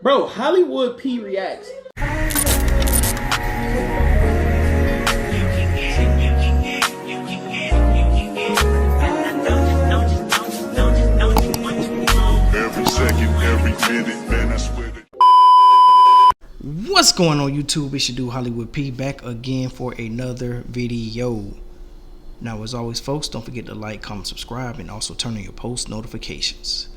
Bro, Hollywood P reacts. Every second, every minute, man, I swear to. What's going on YouTube? It's your dude Hollywood P back again for another video. Now as always folks, don't forget to like, comment, subscribe, and also turn on your post notifications.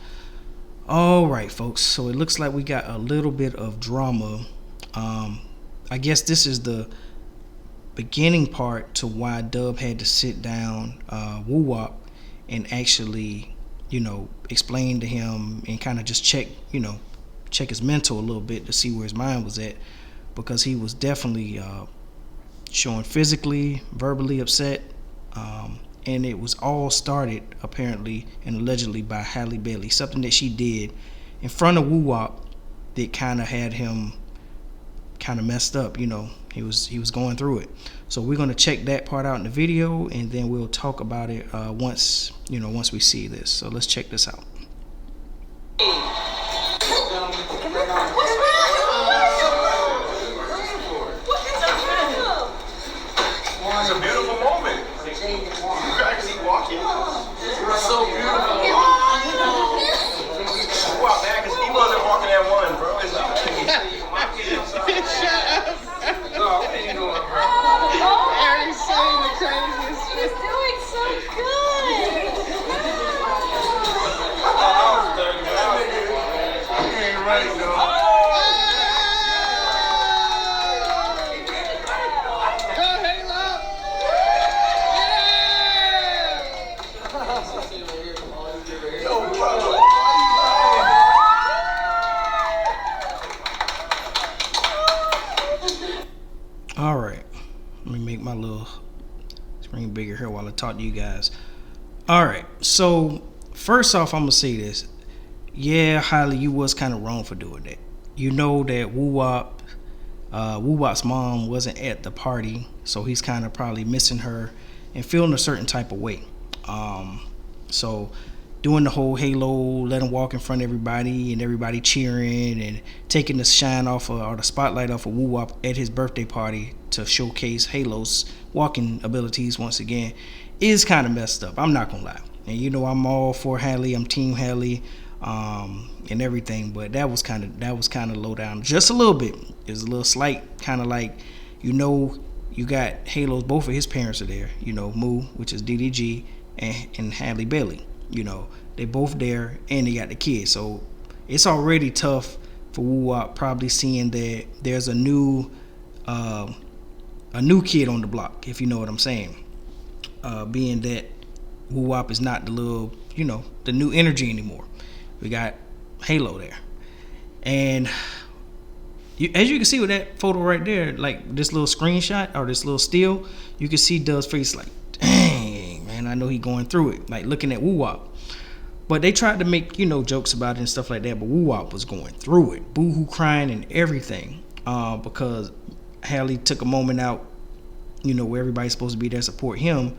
Alright folks, so it looks like we got a little bit of drama. I guess this is the beginning part to why Dub had to sit down Woop and actually, you know, explain to him and kind of just check his mental a little bit to see where his mind was at, because he was definitely showing physically, verbally upset, and it was all started apparently and allegedly by Halle Bailey, something that she did in front of Woop that kind of had him kind of messed up. You know, he was going through it. So we're going to check that part out in the video, and then we'll talk about it once we see this. So let's check this out. It's a beautiful moment. You guys keep walking. It's so beautiful. Wow, man, because he wasn't walking at one, bro. It's not shut up. No, what are you doing, bro? Eric's saying the craziest shit. He's doing so good. You ain't ready, though. All right, let me make my little screen bigger here while I talk to you guys. All right, so first off, I'm gonna say this. Yeah, Halle, you was kind of wrong for doing that. You know that Woop's mom wasn't at the party, so he's kind of probably missing her and feeling a certain type of way. So doing the whole Halo, let him walk in front of everybody and everybody cheering and taking the shine off or the spotlight off of Woop at his birthday party to showcase Halo's walking abilities once again is kind of messed up. I'm not gonna lie. And you know I'm all for Halle. I'm team Halle and everything, but that was kind of low down just a little bit. It was a little slight, kind of like, you know, you got Halo's, both of his parents are there, you know, Moo, which is DDG, and Halle Bailey. You know, they both there and they got the kids, so it's already tough for Woop, probably seeing that there's a new kid on the block, if you know what I'm saying. Being that Woop is not the little, you know, the new energy anymore. We got Halo there, and as you can see with that photo right there, like this little screenshot or this little still, you can see Dub's face like, dang man, I know he going through it, like looking at Woop. But they tried to make, you know, jokes about it and stuff like that, but Woop was going through it, boo-hoo crying and everything, because Halle took a moment out, you know, where everybody's supposed to be there to support him,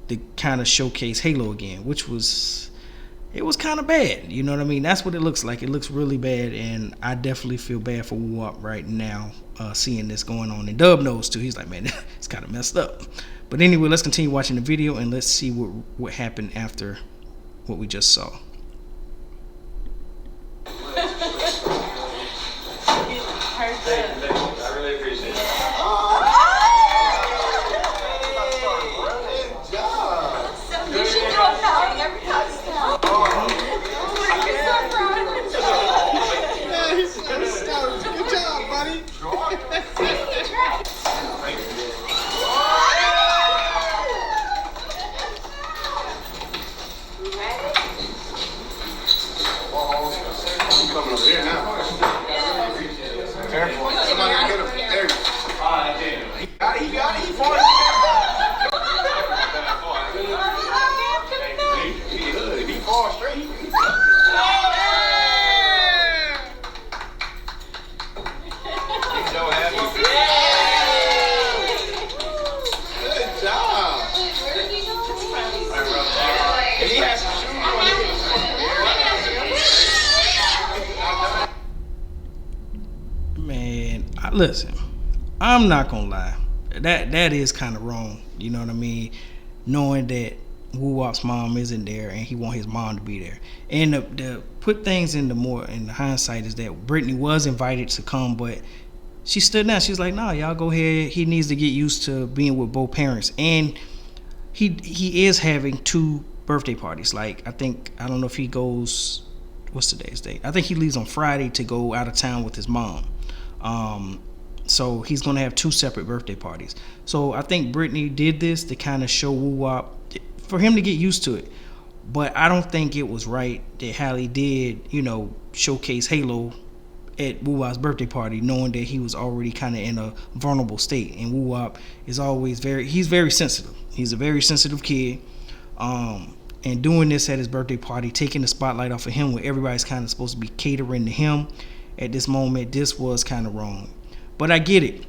to kind of showcase Halo again, which was, it was kind of bad. You know what I mean? That's what it looks like. It looks really bad, and I definitely feel bad for Woop right now, seeing this going on. And Dub knows too. He's like, man, it's kind of messed up. But anyway, let's continue watching the video and let's see what happened after what we just saw. I really appreciate it. You should do a pound every time. He's so stoked. Good job, buddy. Listen, I'm not gonna lie. That is kind of wrong. You know what I mean? Knowing that Woo Wop's mom isn't there and he want his mom to be there. And the put things in the hindsight is that Brittany was invited to come, but she stood down. She was like, "Nah, y'all go ahead. He needs to get used to being with both parents." And he is having 2 birthday parties. Like I don't know if he goes. What's today's date? I think he leaves on Friday to go out of town with his mom. So he's gonna have 2 separate birthday parties. So I think Brittany did this to kind of show Woo Wop, for him to get used to it. But I don't think it was right that Halle did, showcase Halo at Woo Wop's birthday party, knowing that he was already kind of in a vulnerable state. And Woo Wop is always he's very sensitive. He's a very sensitive kid. And doing this at his birthday party, taking the spotlight off of him, where everybody's kind of supposed to be catering to him at this moment, this was kind of wrong. But I get it.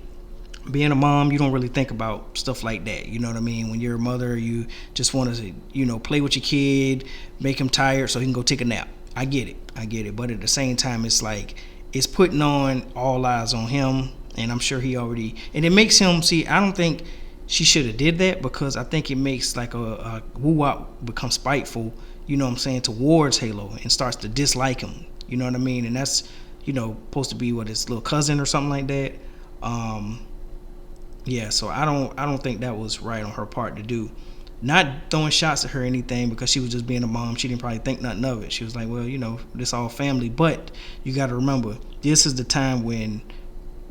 Being a mom, you don't really think about stuff like that. You know what I mean? When you're a mother, you just want to, play with your kid, make him tired so he can go take a nap. I get it. But at the same time, it's like, it's putting on all eyes on him. And I'm sure he already, and it makes him see, I don't think she should have did that, because I think it makes like a Woo Wop become spiteful, towards Halo, and starts to dislike him. You know what I mean? And that's, supposed to be his little cousin or something like that. Yeah, so I don't think that was right on her part to do. Not throwing shots at her or anything, because she was just being a mom. She didn't probably think nothing of it. She was like, well, this all family. But you got to remember, this is the time when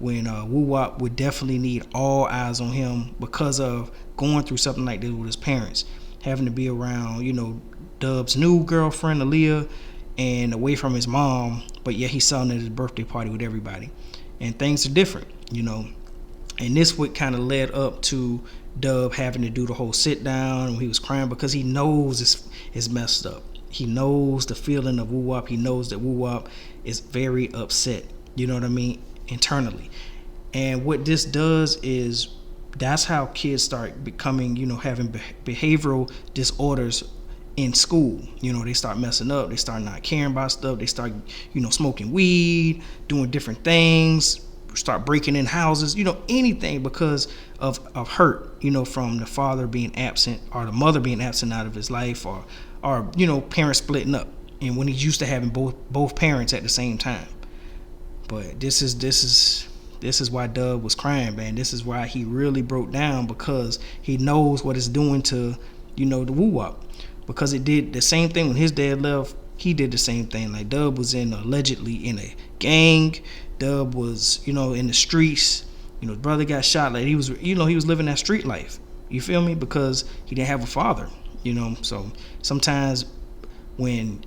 Woo Wop would definitely need all eyes on him, because of going through something like this with his parents, having to be around, Dub's new girlfriend, Aaliyah, and away from his mom, but yet he's selling at his birthday party with everybody. And things are different, And this would kind of led up to Dub having to do the whole sit down, and he was crying because he knows it's messed up. He knows the feeling of Woo Wop. He knows that Woo Wop is very upset, you know what I mean, internally. And what this does is, that's how kids start becoming, having behavioral disorders in school. They start messing up. They start not caring about stuff. They start, smoking weed, doing different things, start breaking in houses, anything because of hurt, from the father being absent, or the mother being absent out of his life, or parents splitting up. And when he's used to having both parents at the same time. But this is why Dub was crying, man. This is why he really broke down, because he knows what it's doing to, the Woo Wop. Because it did the same thing when his dad left. He did the same thing. Like, Dub was allegedly in a gang. Dub was, in the streets. His brother got shot. Like, he was, he was living that street life. You feel me? Because he didn't have a father. So sometimes when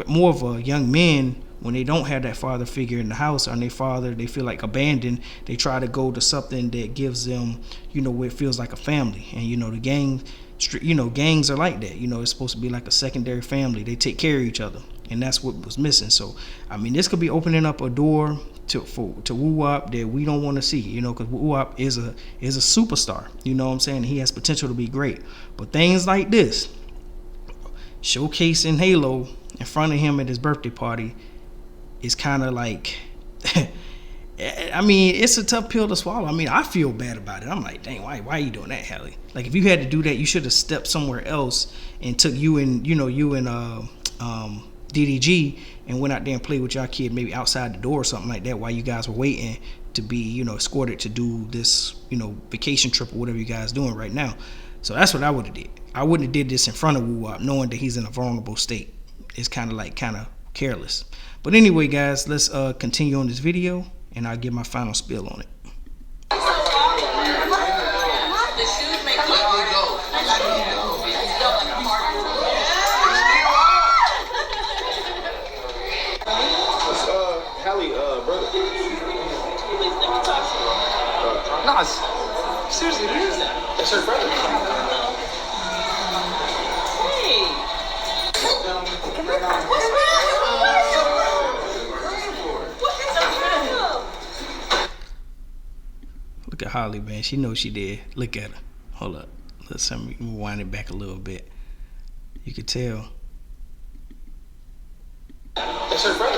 more of a young men, when they don't have that father figure in the house, or their father, they feel like abandoned, they try to go to something that gives them, where it feels like a family. And the gangs are like that. It's supposed to be like a secondary family. They take care of each other, and that's what was missing. So I mean, this could be opening up a door to Woo Wop that we don't want to see, because Woo Wop is a superstar. You know what I'm saying? He has potential to be great. But things like this, showcasing Halo in front of him at his birthday party, is kind of like, I mean, it's a tough pill to swallow. I mean, I feel bad about it. I'm like, dang, why are you doing that, Halle? Like, if you had to do that, you should have stepped somewhere else and took you and DDG and went out there and played with your kid, maybe outside the door or something like that, while you guys were waiting to be, escorted to do this, vacation trip or whatever you guys doing right now. So that's what I would have did. I wouldn't have did this in front of Woo Wop, knowing that he's in a vulnerable state. It's kind of careless. But anyway, guys, let's continue on this video, and I'll give my final spill on it. Halle, brother. Nah, seriously, who is that? That's her brother. Look at Halle, man. She knows she did. Look at her. Hold up. Let's rewind it back a little bit. You could tell. That's her brother.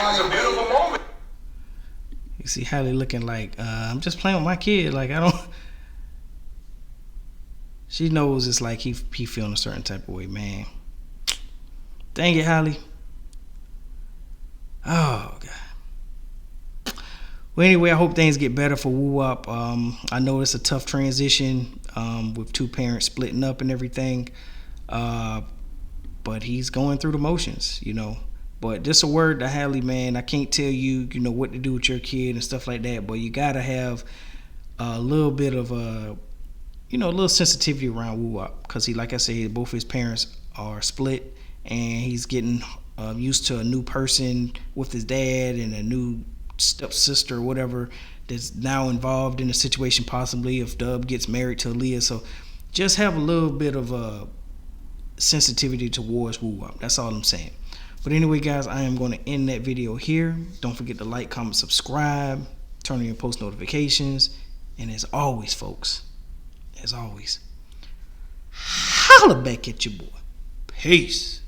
It's a beautiful moment. You see Halle looking like, I'm just playing with my kid. Like, I don't. She knows it's like he feeling a certain type of way, man. Dang it, Halle. Oh, God. Well, anyway, I hope things get better for Woop. I know it's a tough transition with two parents splitting up and everything. But he's going through the motions, you know. But just a word to Halle, man. I can't tell you, you know, what to do with your kid and stuff like that. But you got to have a little bit of a, you know, a little sensitivity around Woop. Because he, like I said, both his parents are split. And he's getting used to a new person with his dad and a new stepsister or whatever that's now involved in a situation possibly if Dub gets married to Aaliyah. So just have a little bit of a sensitivity towards Woop. That's all I'm saying. But anyway, guys, I am going to end that video here. Don't forget to like, comment, subscribe, turn on your post notifications. And as always, folks, as always, holla back at your boy. Peace.